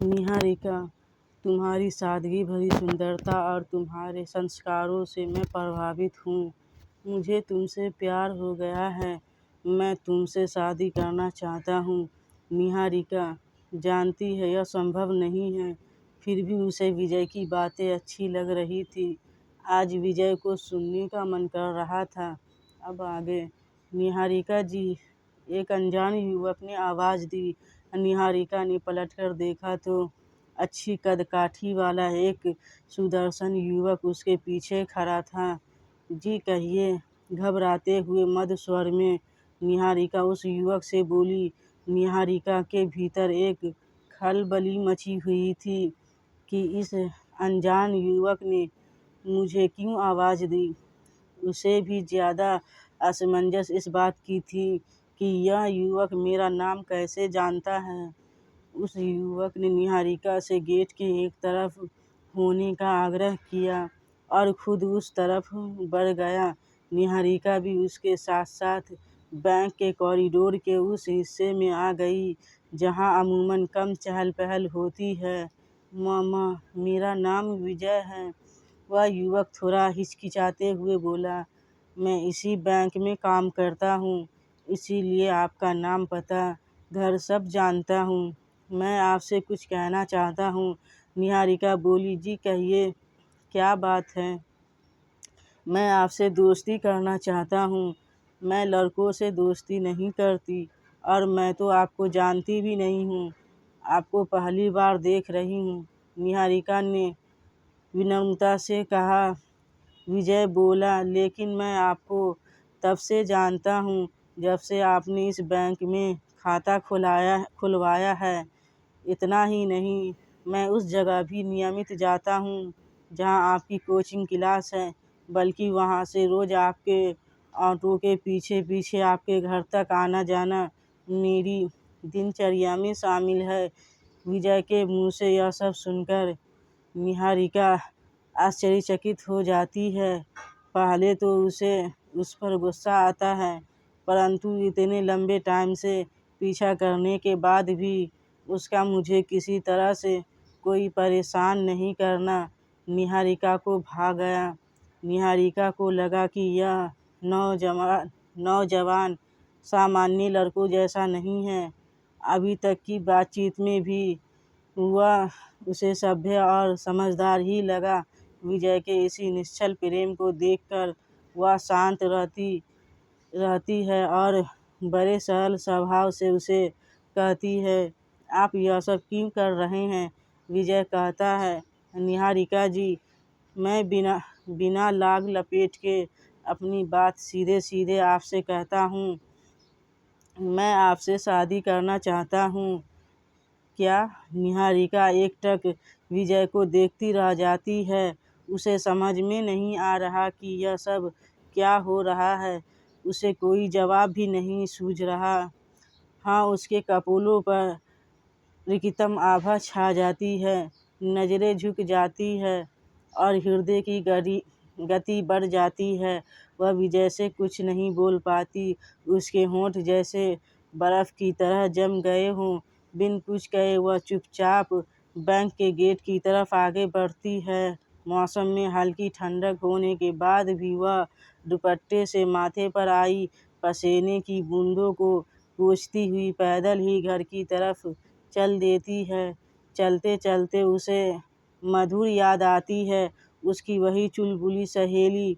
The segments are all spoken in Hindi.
निहारिका, तुम्हारी सादगी भरी सुंदरता और तुम्हारे संस्कारों से मैं प्रभावित हूँ। मुझे तुमसे प्यार हो गया है। मैं तुमसे शादी करना चाहता हूँ। निहारिका जानती है यह संभव नहीं है, फिर भी उसे विजय की बातें अच्छी लग रही थी। आज विजय को सुनने का मन कर रहा था। अब आगे। निहारिका जी, एक अनजान युवक ने आवाज़ दी। निहारिका ने पलटकर देखा तो अच्छी कदकाठी वाला एक सुदर्शन युवक उसके पीछे खड़ा था। जी कहिए, घबराते हुए मधुर स्वर में निहारिका उस युवक से बोली। निहारिका के भीतर एक खलबली मची हुई थी कि इस अनजान युवक ने मुझे क्यों आवाज़ दी। उसे भी ज़्यादा असमंजस इस बात की थी कि यह युवक मेरा नाम कैसे जानता है। उस युवक ने निहारिका से गेट के एक तरफ होने का आग्रह किया और खुद उस तरफ बढ़ गया। निहारिका भी उसके साथ साथ बैंक के कॉरिडोर के उस हिस्से में आ गई जहां अमूमन कम चहल पहल होती है। मामा, मेरा नाम विजय है, वह युवक थोड़ा हिचकिचाते हुए बोला। मैं इसी बैंक में काम करता हूँ, इसीलिए आपका नाम पता घर सब जानता हूँ। मैं आपसे कुछ कहना चाहता हूँ। निहारिका बोली। जी कहिए, क्या बात है। मैं आपसे दोस्ती करना चाहता हूँ। मैं लड़कों से दोस्ती नहीं करती और मैं तो आपको जानती भी नहीं हूँ। आपको पहली बार देख रही हूँ, निहारिका ने विनम्रता से कहा। विजय बोला, लेकिन मैं आपको तब से जानता हूँ जब से आपने इस बैंक में खाता खुलवाया है। इतना ही नहीं, मैं उस जगह भी नियमित जाता हूँ जहाँ आपकी कोचिंग क्लास है, बल्कि वहाँ से रोज़ आपके ऑटो के पीछे पीछे आपके घर तक आना जाना मेरी दिनचर्या में शामिल है। विजय के मुँह से यह सब सुनकर निहारिका आश्चर्यचकित हो जाती है। पहले तो उसे उस पर गुस्सा आता है, परंतु इतने लंबे टाइम से पीछा करने के बाद भी उसका मुझे किसी तरह से कोई परेशान नहीं करना निहारिका को भा गया। निहारिका को लगा कि यह नौजवान सामान्य लड़कों जैसा नहीं है। अभी तक की बातचीत में भी वह उसे सभ्य और समझदार ही लगा। विजय के इसी निश्चल प्रेम को देखकर वह शांत रहती है और बड़े सरल स्वभाव से उसे कहती है, आप यह सब क्यों कर रहे हैं। विजय कहता है, निहारिका जी, मैं बिना लाग लपेट के अपनी बात सीधे सीधे आपसे कहता हूँ। मैं आपसे शादी करना चाहता हूँ। क्या। निहारिका एकटक विजय को देखती रह जाती है। उसे समझ में नहीं आ रहा कि यह सब क्या हो रहा है। उसे कोई जवाब भी नहीं सूझ रहा। हाँ, उसके कपोलों पर रिक्तम आभा छा जाती है, नज़रें झुक जाती है और हृदय की गति बढ़ जाती है। वह विजय से कुछ नहीं बोल पाती। उसके होंठ जैसे बर्फ़ की तरह जम गए हों। बिन कुछ कहे वह चुपचाप बैंक के गेट की तरफ आगे बढ़ती है। मौसम में हल्की ठंडक होने के बाद भी वह दुपट्टे से माथे पर आई पसीने की बूंदों को पोंछती हुई पैदल ही घर की तरफ चल देती है। चलते चलते उसे मधुर याद आती है, उसकी वही चुलबुली सहेली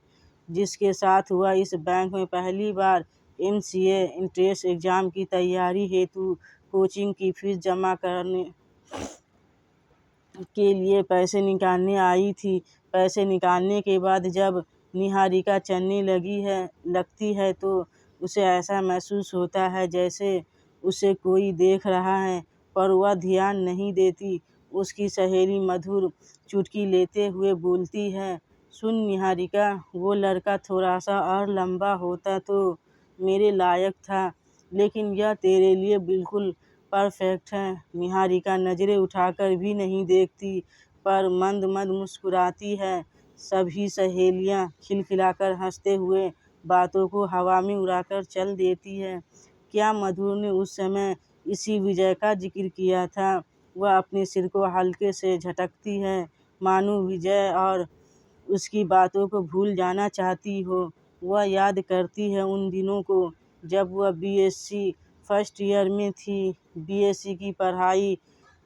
जिसके साथ वह इस बैंक में पहली बार MCA एंट्रेंस एग्ज़ाम की तैयारी हेतु कोचिंग की फीस जमा करने के लिए पैसे निकालने आई थी। पैसे निकालने के बाद जब निहारिका चलने लगती है तो उसे ऐसा महसूस होता है जैसे उसे कोई देख रहा है, पर वह ध्यान नहीं देती। उसकी सहेली मधुर चुटकी लेते हुए बोलती है, सुन निहारिका, वो लड़का थोड़ा सा और लंबा होता तो मेरे लायक था, लेकिन यह तेरे लिए बिल्कुल परफेक्ट है। निहारिका नज़रें उठाकर भी नहीं देखती, पर मंद मंद मुस्कुराती है। सभी सहेलियां खिलखिलाकर हंसते हुए बातों को हवा में उड़ाकर चल देती है। क्या मधुर ने उस समय इसी विजय का जिक्र किया था। वह अपने सिर को हल्के से झटकती है, मानो विजय और उसकी बातों को भूल जाना चाहती हो। वह याद करती है उन दिनों को जब वह बीएससी फर्स्ट ईयर में थी। बीएससी की पढ़ाई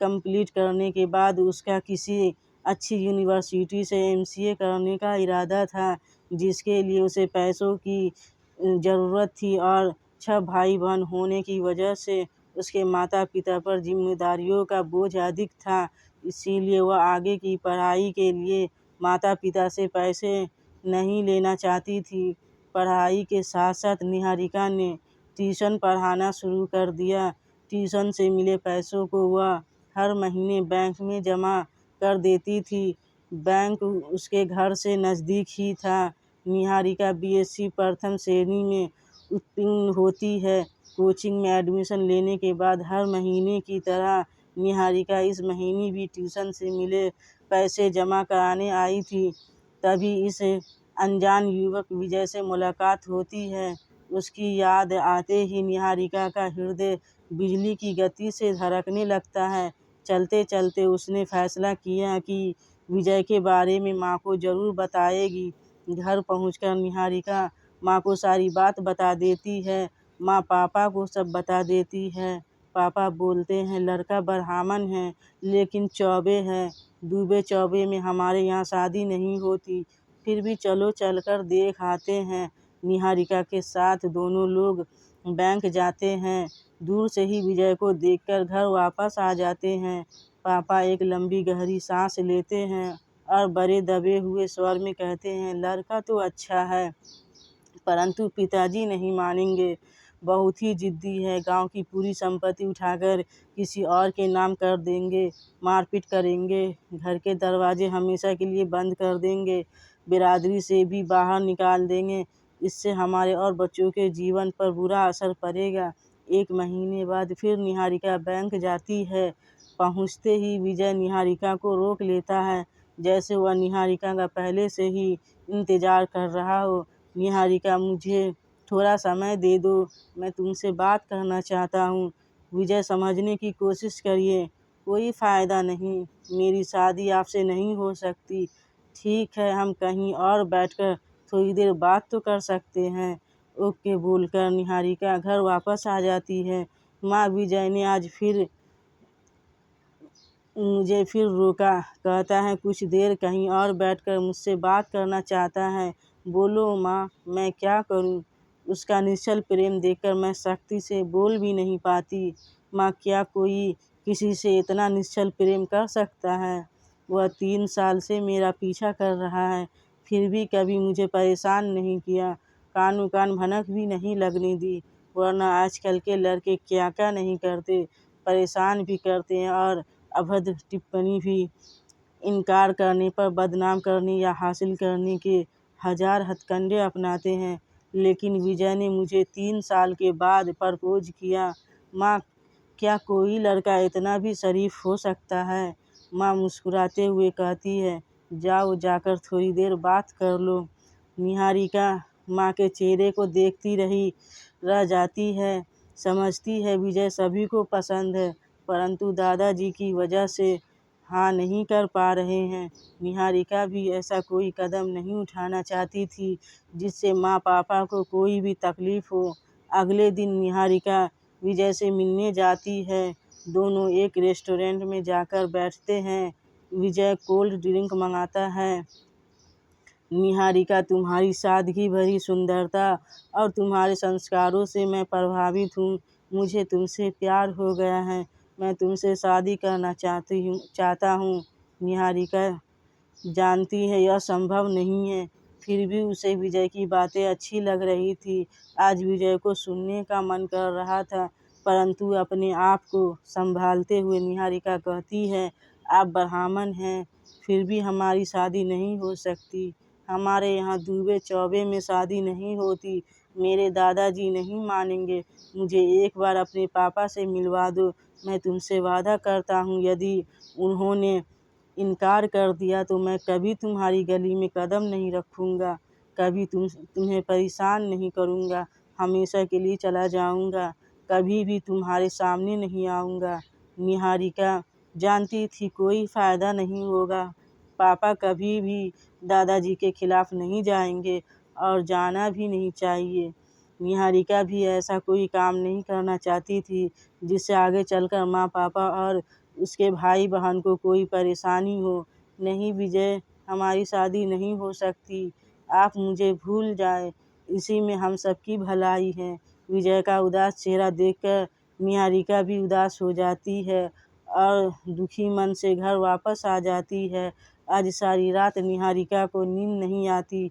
कंप्लीट करने के बाद उसका किसी अच्छी यूनिवर्सिटी से एमसीए करने का इरादा था, जिसके लिए उसे पैसों की ज़रूरत थी और 6 भाई बहन होने की वजह से उसके माता पिता पर जिम्मेदारियों का बोझ अधिक था। इसीलिए वह आगे की पढ़ाई के लिए माता पिता से पैसे नहीं लेना चाहती थी। पढ़ाई के साथ साथ निहारिका ने ट्यूशन पढ़ाना शुरू कर दिया। ट्यूशन से मिले पैसों को वह हर महीने बैंक में जमा कर देती थी। बैंक उसके घर से नज़दीक ही था। निहारिका बीएससी प्रथम श्रेणी में उत्तीर्ण होती है। कोचिंग में एडमिशन लेने के बाद हर महीने की तरह निहारिका इस महीने भी ट्यूशन से मिले पैसे जमा कराने आई थी। तभी इस अनजान युवक विजय से मुलाकात होती है। उसकी याद आते ही निहारिका का हृदय बिजली की गति से धड़कने लगता है। चलते चलते उसने फैसला किया कि विजय के बारे में माँ को ज़रूर बताएगी। घर पहुंचकर निहारिका माँ को सारी बात बता देती है। माँ पापा को सब बता देती है। पापा बोलते हैं लड़का ब्राह्मण है लेकिन चौबे है। दूबे चौबे में हमारे यहाँ शादी नहीं होती, फिर भी चलो चलकर देख आते हैं। निहारिका के साथ दोनों लोग बैंक जाते हैं। दूर से ही विजय को देखकर घर वापस आ जाते हैं। पापा एक लंबी गहरी सांस लेते हैं और बड़े दबे हुए स्वर में कहते हैं, लड़का तो अच्छा है, परंतु पिताजी नहीं मानेंगे। बहुत ही जिद्दी है, गांव की पूरी संपत्ति उठाकर किसी और के नाम कर देंगे, मारपीट करेंगे, घर के दरवाजे हमेशा के लिए बंद कर देंगे, बिरादरी से भी बाहर निकाल देंगे। इससे हमारे और बच्चों के जीवन पर बुरा असर पड़ेगा। 1 महीने बाद फिर निहारिका बैंक जाती है। पहुंचते ही विजय निहारिका को रोक लेता है, जैसे वह निहारिका का पहले से ही इंतज़ार कर रहा हो। निहारिका, मुझे थोड़ा समय दे दो, मैं तुमसे बात करना चाहता हूँ। विजय, समझने की कोशिश करिए, कोई फ़ायदा नहीं, मेरी शादी आपसे नहीं हो सकती। ठीक है, हम कहीं और बैठकर थोड़ी देर बात तो कर सकते हैं। ओके बोलकर निहारिका घर वापस आ जाती है। माँ, विजय ने आज फिर मुझे फिर रोका, कहता है कुछ देर कहीं और बैठकर मुझसे बात करना चाहता है। बोलो माँ, मैं क्या करूँ? उसका निश्चल प्रेम देखकर मैं सख्ती से बोल भी नहीं पाती। माँ, क्या कोई किसी से इतना निश्चल प्रेम कर सकता है? वह 3 साल से मेरा पीछा कर रहा है, फिर भी कभी मुझे परेशान नहीं किया, कानो कान भनक भी नहीं लगने दी। वरना आजकल के लड़के क्या क्या नहीं करते, परेशान भी करते हैं और अभद्र टिप्पणी भी। इनकार करने पर बदनाम करने या हासिल करने के हजार हथकंडे अपनाते हैं। लेकिन विजय ने मुझे 3 साल के बाद प्रपोज किया। माँ, क्या कोई लड़का इतना भी शरीफ हो सकता है? माँ मुस्कुराते हुए कहती है, जाओ जाकर थोड़ी देर बात कर लो। निहारिका माँ के चेहरे को देखती रह जाती है। समझती है विजय सभी को पसंद है, परंतु दादाजी की वजह से हाँ नहीं कर पा रहे हैं। निहारिका भी ऐसा कोई कदम नहीं उठाना चाहती थी जिससे माँ पापा को कोई भी तकलीफ़ हो। अगले दिन निहारिका विजय से मिलने जाती है। दोनों एक रेस्टोरेंट में जाकर बैठते हैं। विजय कोल्ड ड्रिंक मंगाता है। निहारिका, तुम्हारी सादगी भरी सुंदरता और तुम्हारे संस्कारों से मैं प्रभावित हूँ। मुझे तुमसे प्यार हो गया है, मैं तुमसे शादी करना चाहता हूँ। निहारिका जानती है यह संभव नहीं है, फिर भी उसे विजय की बातें अच्छी लग रही थी। आज विजय को सुनने का मन कर रहा था, परंतु अपने आप को संभालते हुए निहारिका कहती है, आप ब्राह्मण हैं, फिर भी हमारी शादी नहीं हो सकती। हमारे यहाँ दूबे चौबे में शादी नहीं होती। मेरे दादाजी नहीं मानेंगे। मुझे एक बार अपने पापा से मिलवा दो। मैं तुमसे वादा करता हूँ, यदि उन्होंने इनकार कर दिया तो मैं कभी तुम्हारी गली में कदम नहीं रखूँगा, कभी तुम्हें परेशान नहीं करूँगा, हमेशा के लिए चला जाऊँगा, कभी भी तुम्हारे सामने नहीं आऊँगा। निहारिका जानती थी कोई फ़ायदा नहीं होगा। पापा कभी भी दादाजी के खिलाफ़ नहीं जाएंगे और जाना भी नहीं चाहिए। निहारिका भी ऐसा कोई काम नहीं करना चाहती थी जिससे आगे चलकर माँ पापा और उसके भाई बहन को कोई परेशानी हो। नहीं विजय, हमारी शादी नहीं हो सकती। आप मुझे भूल जाए, इसी में हम सबकी भलाई है। विजय का उदास चेहरा देखकर निहारिका भी उदास हो जाती है और दुखी मन से घर वापस आ जाती है। आज सारी रात निहारिका को नींद नहीं आती।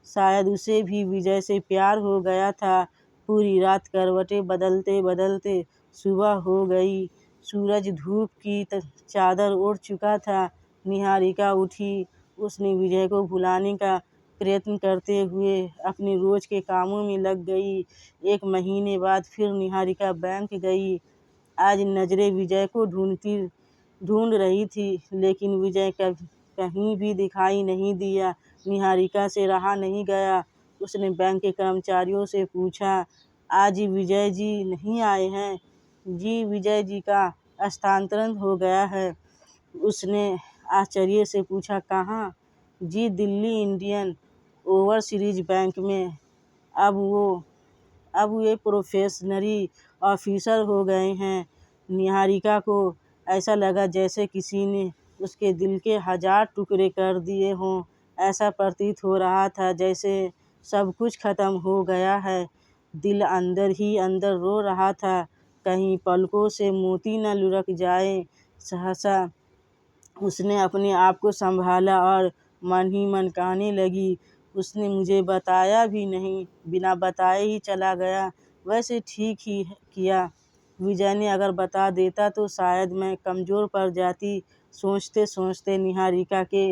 शायद उसे भी विजय से प्यार हो गया था। पूरी रात करवटें बदलते बदलते सुबह हो गई। सूरज धूप की चादर ओढ़ चुका था। निहारिका उठी। उसने विजय को भुलाने का प्रयत्न करते हुए अपने रोज के कामों में लग गई। 1 महीने बाद फिर निहारिका बैंक गई। आज नज़रें विजय को ढूंढ रही थी, लेकिन विजय कहीं भी दिखाई नहीं दिया। निहारिका से रहा नहीं गया। उसने बैंक के कर्मचारियों से पूछा, आज विजय जी नहीं आए हैं? जी, विजय जी का स्थानांतरण हो गया है। उसने आश्चर्य से पूछा, कहाँ? जी, दिल्ली इंडियन ओवरसीज बैंक में। अब वे प्रोफेशनरी ऑफिसर हो गए हैं। निहारिका को ऐसा लगा जैसे किसी ने उसके दिल के 1000 टुकड़े कर दिए हों। ऐसा प्रतीत हो रहा था जैसे सब कुछ खत्म हो गया है। दिल अंदर ही अंदर रो रहा था, कहीं पलकों से मोती न लुढ़क जाए। सहसा उसने अपने आप को संभाला और मन ही मन कहने लगी, उसने मुझे बताया भी नहीं, बिना बताए ही चला गया। वैसे ठीक ही किया। विजय ने अगर बता देता तो शायद मैं कमज़ोर पड़ जाती। सोचते सोचते निहारिका के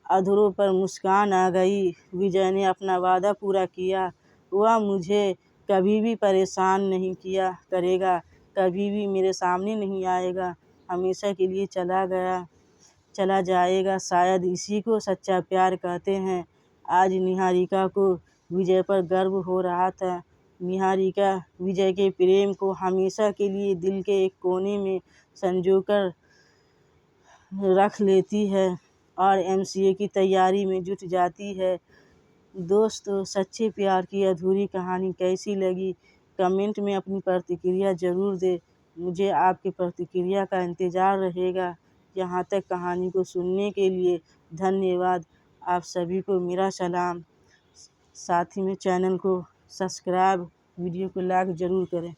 अधरों पर मुस्कान आ गई। विजय ने अपना वादा पूरा किया। वह मुझे कभी भी परेशान नहीं किया करेगा, कभी भी मेरे सामने नहीं आएगा, हमेशा के लिए चला जाएगा। शायद इसी को सच्चा प्यार कहते हैं। आज निहारिका को विजय पर गर्व हो रहा था। निहारिका विजय के प्रेम को हमेशा के लिए दिल के एक कोने में संजोकर रख लेती है और एमसीए की तैयारी में जुट जाती है। दोस्तों, सच्चे प्यार की अधूरी कहानी कैसी लगी? कमेंट में अपनी प्रतिक्रिया ज़रूर दें। मुझे आपकी प्रतिक्रिया का इंतज़ार रहेगा। यहाँ तक कहानी को सुनने के लिए धन्यवाद। आप सभी को मेरा सलाम। साथ ही में चैनल को सब्सक्राइब, वीडियो को लाइक ज़रूर करें।